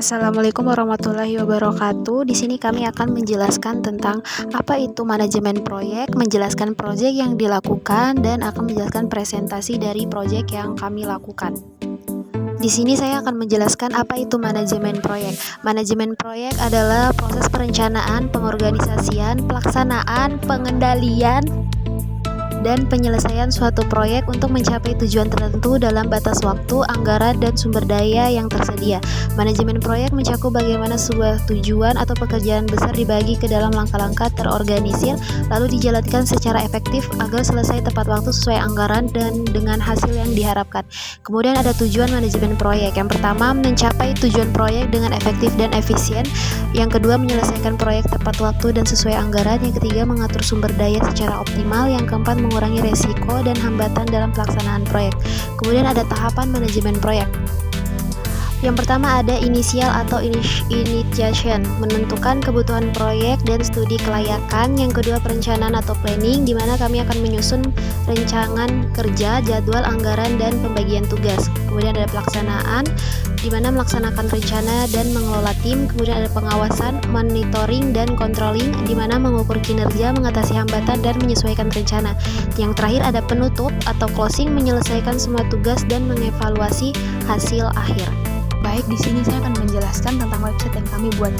Assalamualaikum warahmatullahi wabarakatuh. Di sini kami akan menjelaskan tentang apa itu manajemen proyek, menjelaskan proyek yang dilakukan, dan akan menjelaskan presentasi dari proyek yang kami lakukan. Di sini saya akan menjelaskan apa itu manajemen proyek. Manajemen proyek adalah proses perencanaan, pengorganisasian, pelaksanaan, pengendalian, dan penyelesaian suatu proyek untuk mencapai tujuan tertentu dalam batas waktu, anggaran, dan sumber daya yang tersedia. Manajemen proyek mencakup bagaimana sebuah tujuan atau pekerjaan besar dibagi ke dalam langkah-langkah terorganisir, lalu dijalankan secara efektif agar selesai tepat waktu sesuai anggaran dan dengan hasil yang diharapkan. Kemudian ada tujuan manajemen proyek. Yang pertama, mencapai tujuan proyek dengan efektif dan efisien. Yang kedua, menyelesaikan proyek tepat waktu dan sesuai anggaran. Yang ketiga, mengatur sumber daya secara optimal. Yang keempat, mengurangi resiko dan hambatan dalam pelaksanaan proyek. Kemudian ada tahapan manajemen proyek. Yang pertama ada inisial atau initiation, menentukan kebutuhan proyek dan studi kelayakan. Yang kedua perencanaan atau planning, di mana kami akan menyusun rencangan kerja, jadwal, anggaran, dan pembagian tugas. Kemudian ada pelaksanaan, di mana melaksanakan rencana dan mengelola tim. Kemudian ada pengawasan, monitoring, dan controlling, di mana mengukur kinerja, mengatasi hambatan, dan menyesuaikan rencana. Yang terakhir ada penutup atau closing, menyelesaikan semua tugas dan mengevaluasi hasil akhir. Baik, di sini saya akan menjelaskan tentang website yang kami buat.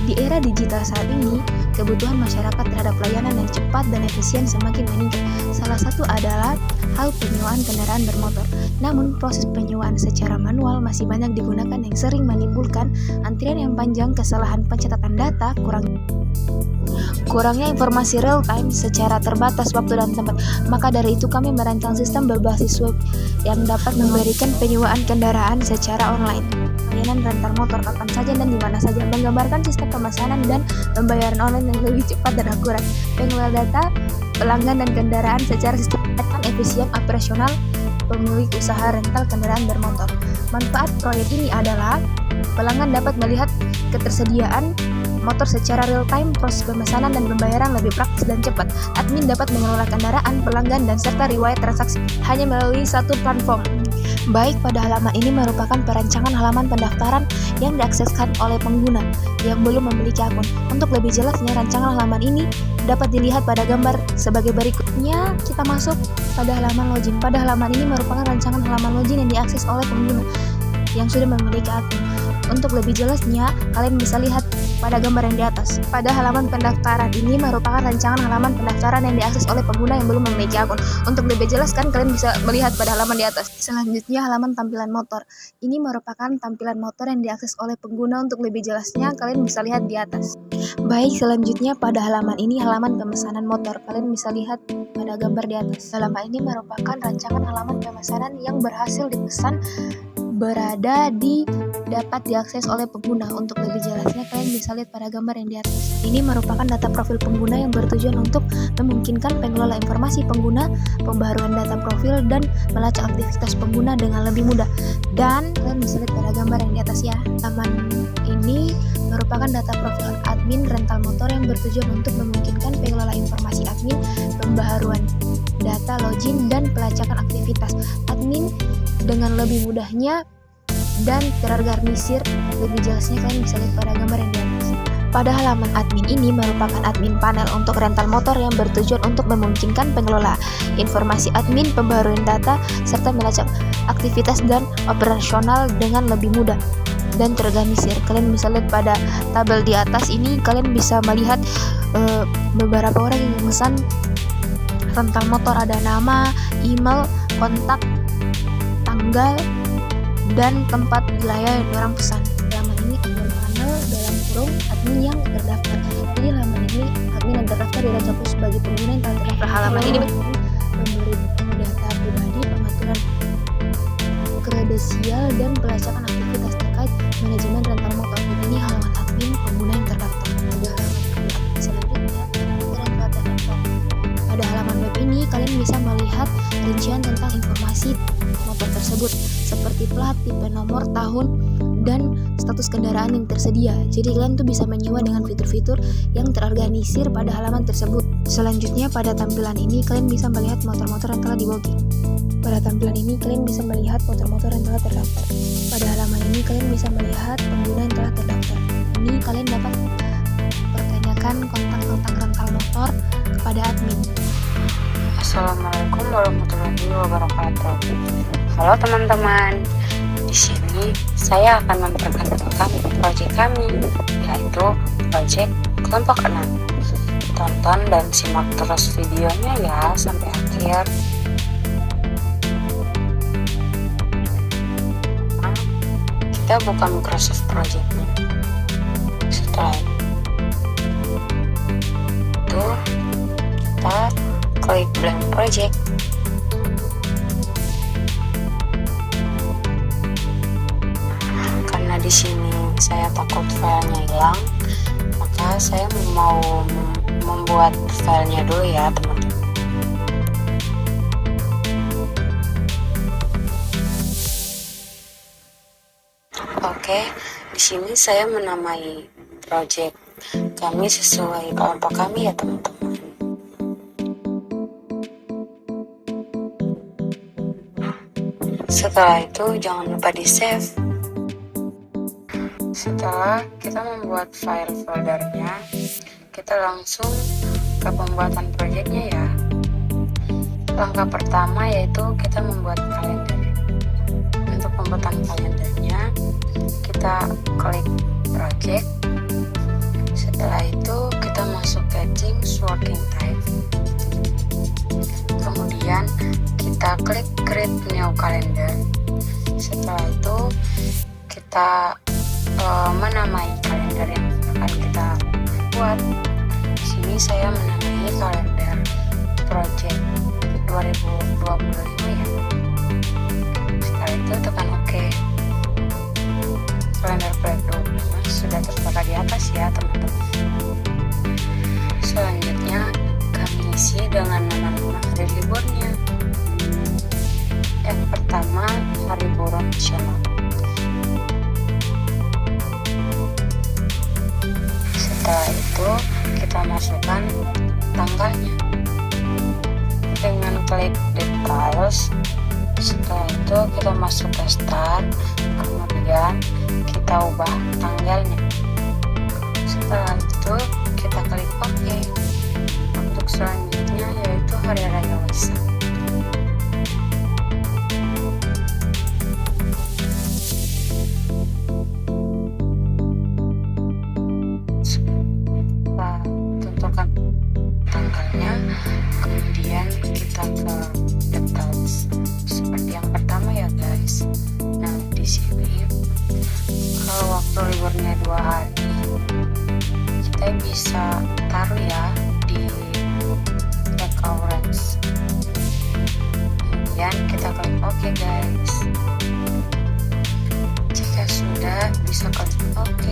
Di era digital saat ini, kebutuhan masyarakat terhadap layanan yang cepat dan efisien semakin meningkat. Salah satu adalah hal penyewaan kendaraan bermotor. Namun, proses penyewaan secara manual masih banyak digunakan yang sering menimbulkan antrian yang panjang, kesalahan pencatatan data, kurangnya informasi real time secara terbatas waktu dan tempat. Maka dari itu kami merancang sistem berbasis web yang dapat memberikan penyewaan kendaraan secara online, layanan rental motor kapan saja dan di mana saja, menggambarkan sistem pemesanan dan pembayaran online yang lebih cepat dan akurat, pengelola data pelanggan dan kendaraan secara sistematis, efisien, operasional pemilik usaha rental kendaraan bermotor. Manfaat proyek ini adalah pelanggan dapat melihat ketersediaan motor secara real time, proses pemesanan dan pembayaran lebih praktis dan cepat. Admin dapat mengelola kendaraan pelanggan dan serta riwayat transaksi hanya melalui satu platform. Baik, pada halaman ini merupakan perancangan halaman pendaftaran yang diakseskan oleh pengguna yang belum memiliki akun. Untuk lebih jelasnya, rancangan halaman ini dapat dilihat pada gambar sebagai berikutnya. Kita masuk pada halaman login. Pada halaman ini merupakan rancangan halaman login yang diakses oleh pengguna yang sudah memiliki akun. Untuk lebih jelasnya, kalian bisa lihat pada gambar yang di atas. Pada halaman pendaftaran ini merupakan rancangan halaman pendaftaran yang diakses oleh pengguna yang belum memiliki akun. Untuk lebih jelas kalian bisa melihat pada halaman di atas. Selanjutnya halaman tampilan motor. Ini merupakan tampilan motor yang diakses oleh pengguna. Untuk lebih jelasnya kalian bisa lihat di atas. Baik, selanjutnya pada halaman ini halaman pemesanan motor. Kalian bisa lihat pada gambar di atas. Halaman ini merupakan rancangan halaman pemesanan yang berhasil dipesan dapat diakses oleh pengguna. Untuk lebih jelasnya kalian bisa lihat pada gambar yang di atas. Ini merupakan data profil pengguna yang bertujuan untuk memungkinkan pengelola informasi pengguna, pembaharuan data profil, dan melacak aktivitas pengguna dengan lebih mudah. Dan kalian bisa lihat pada gambar yang di atas ya. Halaman ini merupakan data profil admin rental motor yang bertujuan untuk memungkinkan pengelola informasi admin, pembaharuan data login, dan pelacakan aktivitas admin dengan lebih mudahnya dan terorganisir. Lebih jelasnya kalian bisa lihat pada gambar yang di atas. Pada halaman admin ini merupakan admin panel untuk rental motor yang bertujuan untuk memungkinkan pengelola informasi admin, pembaharuan data, serta melacak aktivitas dan operasional dengan lebih mudah dan terorganisir. Kalian bisa lihat pada tabel di atas ini, kalian bisa melihat beberapa orang yang memesan rental motor. Ada nama, email, kontak, tanggal, dan tempat wilayah yang orang pesan. Halaman ini ada panel dalam kurung admin yang terdaftar. Jadi halaman ini admin yang terdaftar dirancang sebagai pengguna yang terdaftar. Halaman ini memberi data pribadi, pengaturan kredensial, dan pelacakan aktivitas terkait manajemen rental motor. Ini halaman admin pengguna yang terdaftar. Selanjutnya, pada halaman web ini kalian bisa melihat rincian tentang informasi motor tersebut seperti plat, tipe, nomor, tahun, dan status kendaraan yang tersedia. Jadi kalian tuh bisa menyewa dengan fitur-fitur yang terorganisir pada halaman tersebut. Selanjutnya pada tampilan ini kalian bisa melihat motor-motor yang telah di-booking. Pada tampilan ini kalian bisa melihat motor-motor yang telah terdaftar. Pada halaman ini kalian bisa melihat pengguna yang telah terdaftar. Ini kalian dapat pertanyakan kontak-kontak rental motor kepada admin. Assalamualaikum warahmatullahi wabarakatuh. Halo teman-teman. Di sini saya akan memperkenalkan proyek kami, yaitu proyek kelompok 6. Tonton dan simak terus videonya ya sampai akhir. Kita buka Microsoft Project-nya. Setelah itu kita klik blank project. Karena di sini saya takut filenya hilang, maka saya mau membuat filenya dulu ya teman-teman. Oke, di sini saya menamai project kami sesuai kelompok kami ya teman-teman. Setelah itu jangan lupa di save. Setelah kita membuat file foldernya, kita langsung ke pembuatan proyeknya ya. Langkah pertama yaitu kita membuat kalender. Untuk pembuatan kalendernya, kita klik project. Setelah itu kita masuk ke Teams Working Type. Kemudian kita klik Create New Calendar. Setelah itu kita menamai kalender yang akan kita buat. Di sini saya menamai kalender project 2025 ya. Setelah itu tekan OK. Kalender project 2025 sudah tertera di atas ya teman-teman. Selanjutnya kami isi dengan nama-nama hari liburnya. Yang pertama, hari buruh nasional. Setelah itu kita masukkan tanggalnya dengan klik details. Setelah itu kita masuk ke start, kemudian kita ubah tanggalnya. Setelah itu kita klik OK. Untuk selanjutnya yaitu hari raya Waisak. Tentukan tanggalnya, kemudian kita ke details seperti yang pertama ya guys. Nah di sini kalau waktu liburnya 2 hari, kita bisa taruh ya di recurrence. Kemudian kita klik OK guys. Jika sudah, bisa klik OK.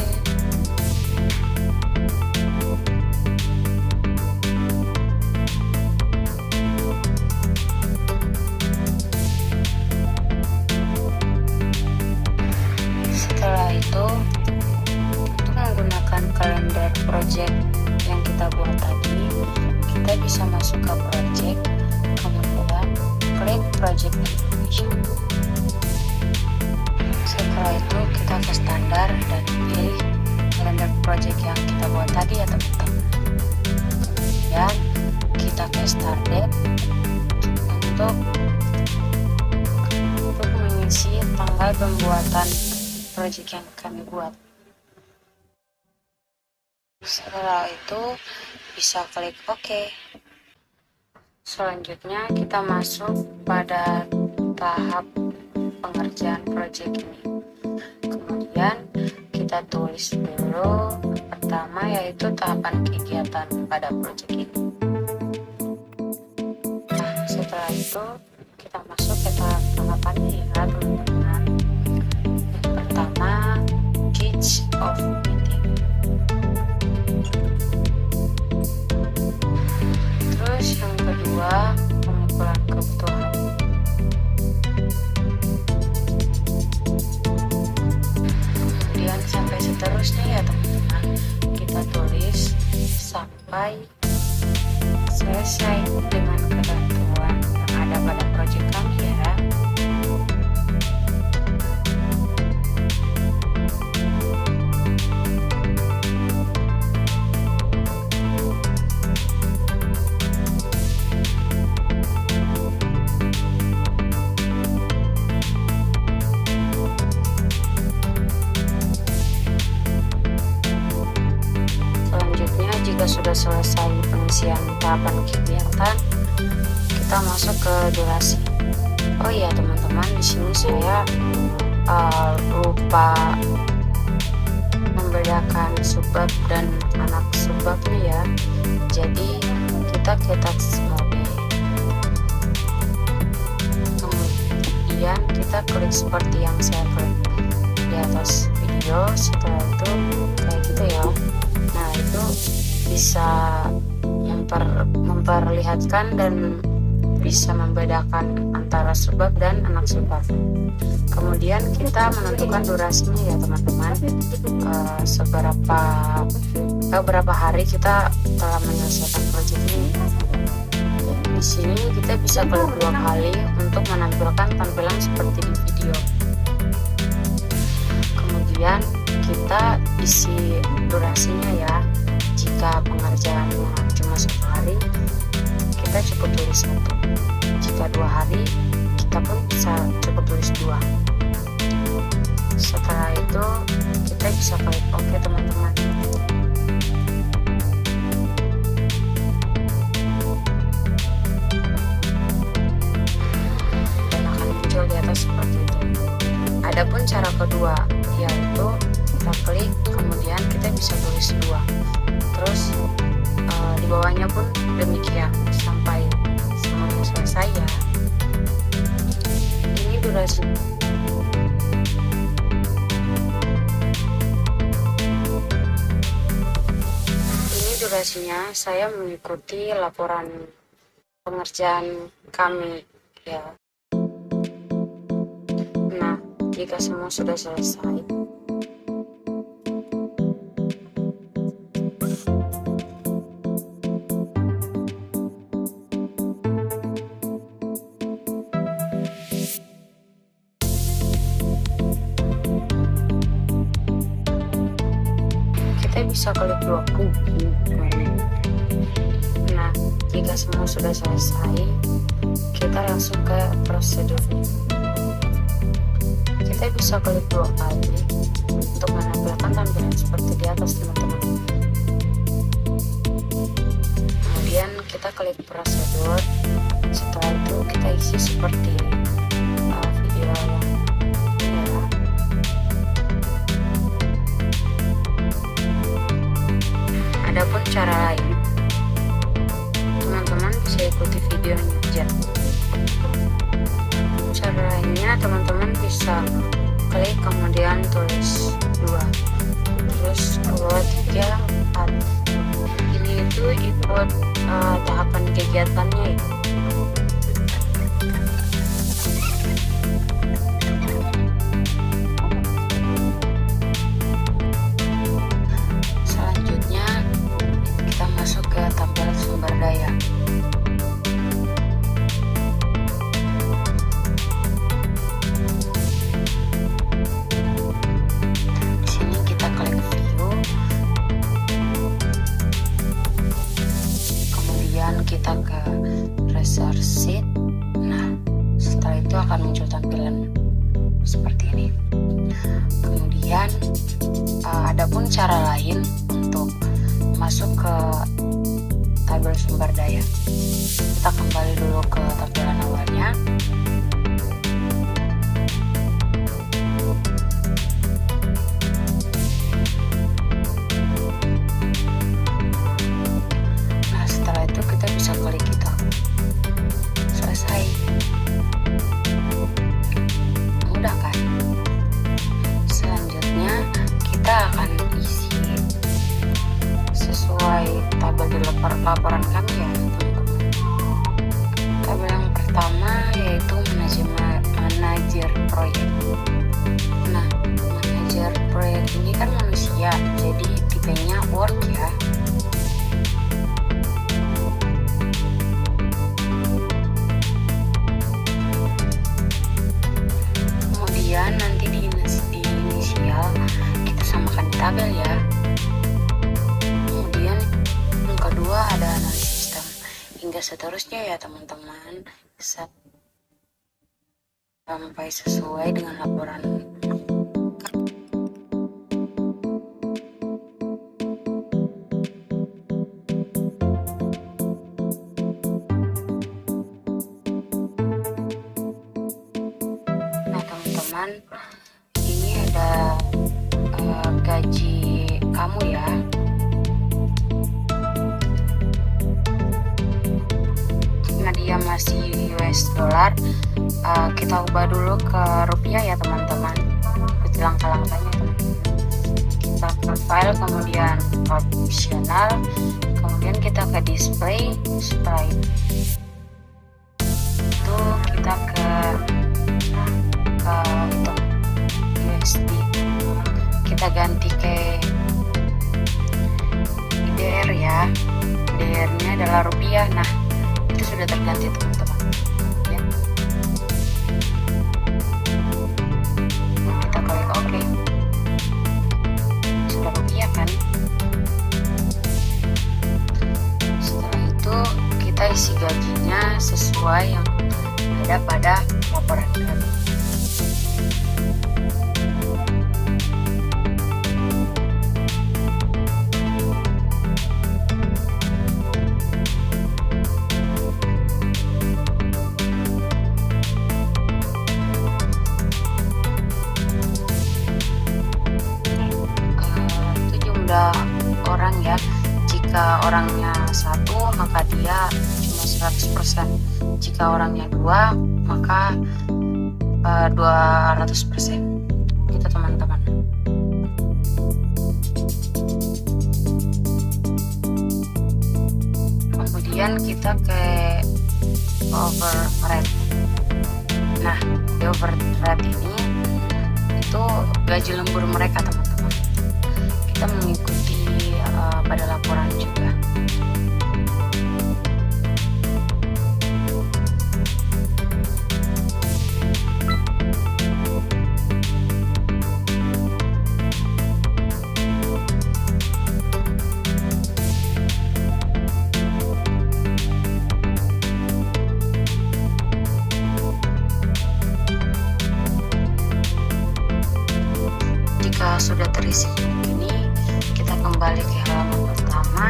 Setelah itu, untuk menggunakan kalender project yang kita buat tadi, kita bisa masuk ke project, kemudian klik project information. Setelah itu kita ke standar dan pilih kalender project yang kita buat tadi ya teman-teman. Kemudian kita ke start date untuk mengisi tanggal pembuatan project yang kami buat. Setelah itu bisa klik OK. Selanjutnya kita masuk pada tahap pengerjaan project ini. Kemudian kita tulis dulu pertama yaitu tahapan kegiatan pada project ini. Nah setelah itu kita masuk ke tahap tahapannya ya teman-teman. Pertama, Gauge of Meeting. Terus yang kedua, pengumpulan kebutuhan. sampai selesai dengan ketentuan yang ada pada proyek kami ya. Jika sudah selesai pengisian tahapan kegiatan, kita masuk ke durasi. Oh iya teman-teman, di sini saya lupa membedakan subbab dan anak subbabnya ya. Jadi kita ke teks mode. Kemudian kita klik seperti yang saya klik di atas video. Setelah itu kayak gitu ya. Nah itu bisa memperlihatkan dan bisa membedakan antara subbab dan anak subbab. Kemudian kita menentukan durasinya ya teman-teman, berapa hari kita telah menyelesaikan proyek ini. Di sini kita bisa klik 2 kali untuk menampilkan tampilan seperti di video. Kemudian kita isi durasinya ya. Jika pengerjaannya cuma 1 hari, kita cukup tulis 1. Jika 2 hari, kita pun bisa cukup tulis 2. Setelah itu kita bisa klik OK teman-teman. Dan akan muncul di atas seperti itu. Adapun cara kedua, yaitu kita klik, kemudian kita bisa tulis 2. Terus di bawahnya pun demikian sampai semuanya selesai ya. Ini durasi. Ini durasinya saya mengikuti laporan pengerjaan kami ya. Nah, jika semua sudah selesai, kita bisa klik 2 kali. Nah, jika semua sudah selesai, kita langsung ke prosedur. Kita bisa klik 2 kali untuk menampilkan tampilan seperti di atas teman-teman. Kemudian kita klik prosedur. Setelah itu kita isi seperti video yang ini ya. Adapun cara lain, teman-teman bisa ikuti videonya aja. Cara lainnya teman-teman bisa klik kemudian tulis 2, terus 2, 3, 4. Ini itu ikut tahapan kegiatannya ya. Selanjutnya kita masuk ke tampilan sumber daya. Kita ke resource sheet. Nah, setelah itu akan muncul tampilan seperti ini. Kemudian adapun cara lain untuk masuk ke tabel sumber daya, kita kembali dulu ke tampilan awalnya. Klik kita selesai. Mudah kan? Selanjutnya kita akan isi sesuai tabel di laporan kami ya teman-teman. Tabel yang pertama yaitu manajer proyek. Nah, manajer proyek ini kan manusia, jadi tipenya Word ya. hingga seterusnya ya teman-teman, sampai sesuai dengan laporan. Nah teman-teman, ini ada gaji kamu ya. Karena dia masih US dollar, kita ubah dulu ke rupiah ya teman-teman. Ikuti langkah-langkahnya teman-teman. Kita ke file, kemudian optional, kemudian kita ke display. Setelah itu kita ke untuk USD, kita ganti ke IDR ya. IDR nya adalah rupiah. Nah itu sudah terganti teman-teman ya. Kita klik OK, sudah rupiah kan. Setelah itu kita isi gajinya sesuai yang ada pada laporan kami. Orang ya, jika orangnya 1 maka dia cuma 100%, jika orangnya 2 maka 200% gitu teman-teman. Kemudian kita ke overrate. Nah di overrate ini itu gaji lembur mereka teman-teman. Kita mengikuti pada laporan juga. Jika sudah terisi begini, kita kembali ke halaman pertama.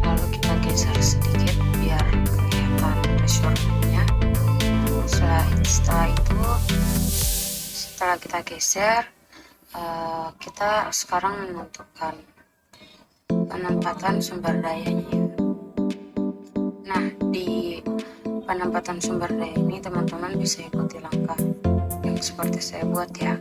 Lalu kita geser sedikit biar kelihatan resortnya. Setelah itu, setelah kita geser, kita sekarang menentukan penempatan sumber dayanya. Nah di penempatan sumber daya ini teman-teman bisa ikuti langkah yang seperti saya buat ya.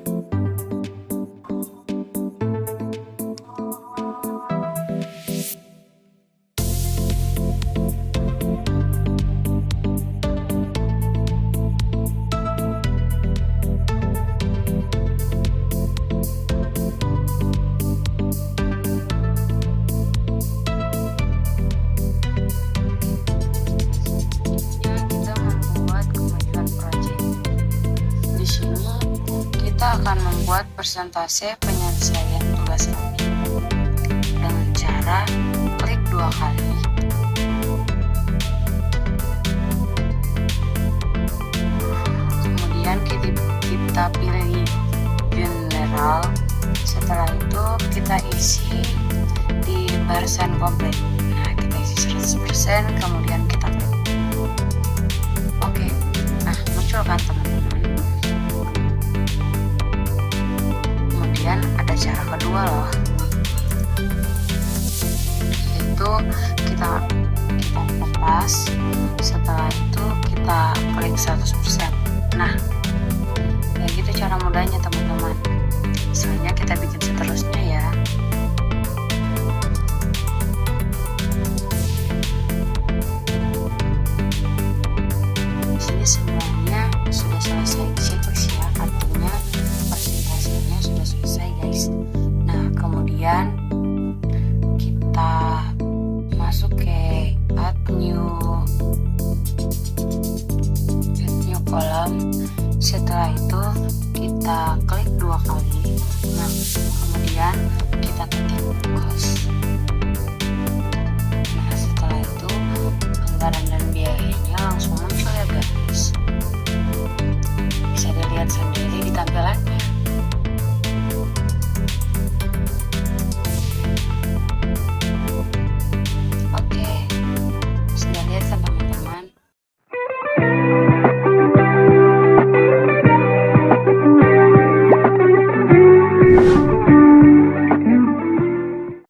Akan membuat persentase penyelesaian tugas kami dengan cara klik 2 kali. Kemudian kita pilih general. Setelah itu kita isi di barisan komplit. Nah kita isi 100%, kemudian kita klik OK. Nah muncul kan teman-teman. Kemudian ada cara kedua loh, yaitu kita lepas. Setelah itu kita klik 100%. Nah kayak gitu cara mudahnya teman-teman. Misalnya kita bikin seterusnya ya. Di sini semuanya sudah selesai checklist ya, artinya presentasinya sudah selesai guys. Nah kemudian kita masuk ke add new column. Setelah itu kita klik 2 kali. Nah, kemudian kita ketik cost. Nah, setelah itu anggaran dan biayanya langsung muncul ya guys.